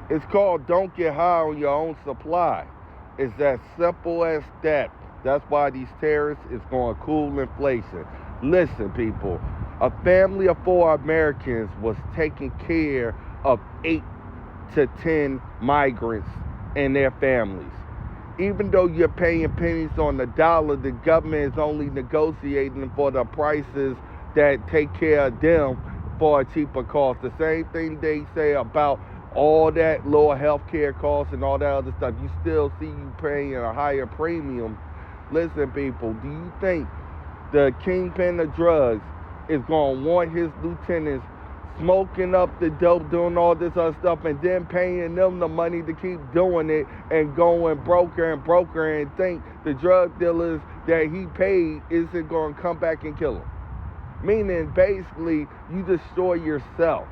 It's called don't get high on your own supply. It's as simple as that. That's why these tariffs is going to cool inflation. Listen, people, a family of 4 Americans was taking care of 8 to 10 migrants and their families. Even though you're paying pennies on the dollar, the government is only negotiating for the prices that take care of them for a cheaper cost. The same thing they say about all that lower health care costs and all that other stuff. You still see you paying a higher premium. Listen, people, do you think the kingpin of drugs is going to want his lieutenants smoking up the dope, doing all this other stuff, and then paying them the money to keep doing it and going broker and think the drug dealers that he paid isn't going to come back and kill him? Meaning, basically, you destroy yourself.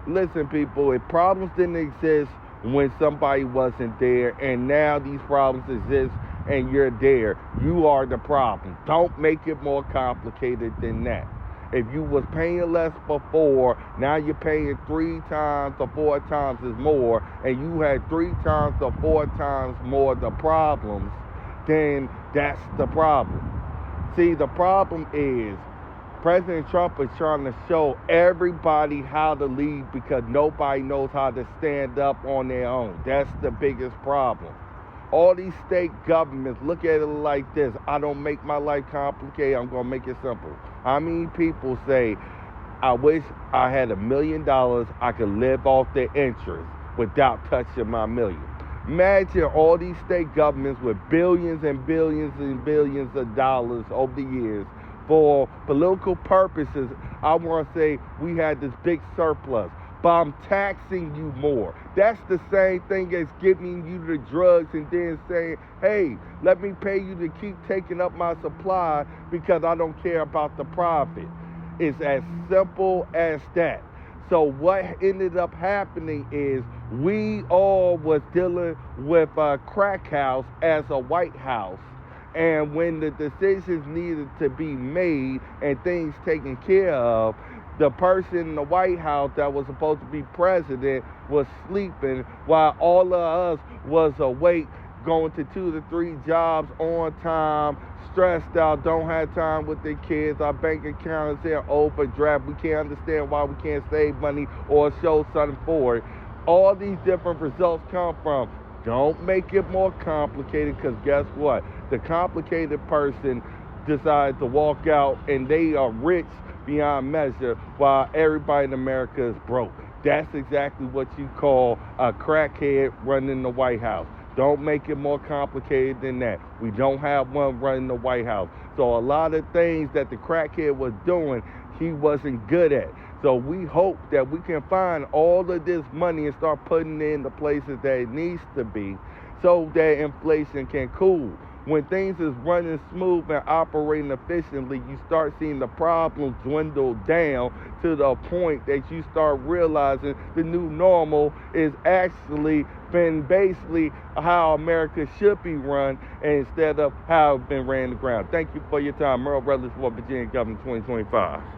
Listen, people, if problems didn't exist when somebody wasn't there, and now these problems exist and you're there, you are the problem. Don't make it more complicated than that. If you was paying less before, now you're paying 3 times or 4 times as more, and you had 3 times or 4 times more the problems, then that's the problem. See, the problem is President Trump is trying to show everybody how to lead because nobody knows how to stand up on their own. That's the biggest problem. All these state governments look at it like this: I don't make my life complicated, I'm going to make it simple. How many people say, I wish I had $1 million, I could live off the interest without touching my million? Imagine all these state governments with billions and billions and billions of dollars over the years for political purposes. I want to say we had this big surplus, but I'm taxing you more. That's the same thing as giving you the drugs and then saying, hey, let me pay you to keep taking up my supply because I don't care about the profit. It's as simple as that. So what ended up happening is we all was dealing with a crack house as a White House. And when the decisions needed to be made and things taken care of, the person in the White House that was supposed to be president was sleeping while all of us was awake, going to 2 to 3 jobs on time, stressed out, don't have time with their kids, our bank account is in overdraft, we can't understand why we can't save money or show something for it. All these different results come from, don't make it more complicated, because guess what? The complicated person decides to walk out and they are rich beyond measure while everybody in America is broke. That's exactly what you call a crackhead running the White House. Don't make it more complicated than that. We don't have one running the White House. So a lot of things that the crackhead was doing, he wasn't good at. So we hope that we can find all of this money and start putting it in the places that it needs to be so that inflation can cool. When things is running smooth and operating efficiently, you start seeing the problems dwindle down to the point that you start realizing the new normal is actually been basically how America should be run instead of how it's been ran to ground. Thank you for your time. Merle Rutledge for Virginia Governor 2025.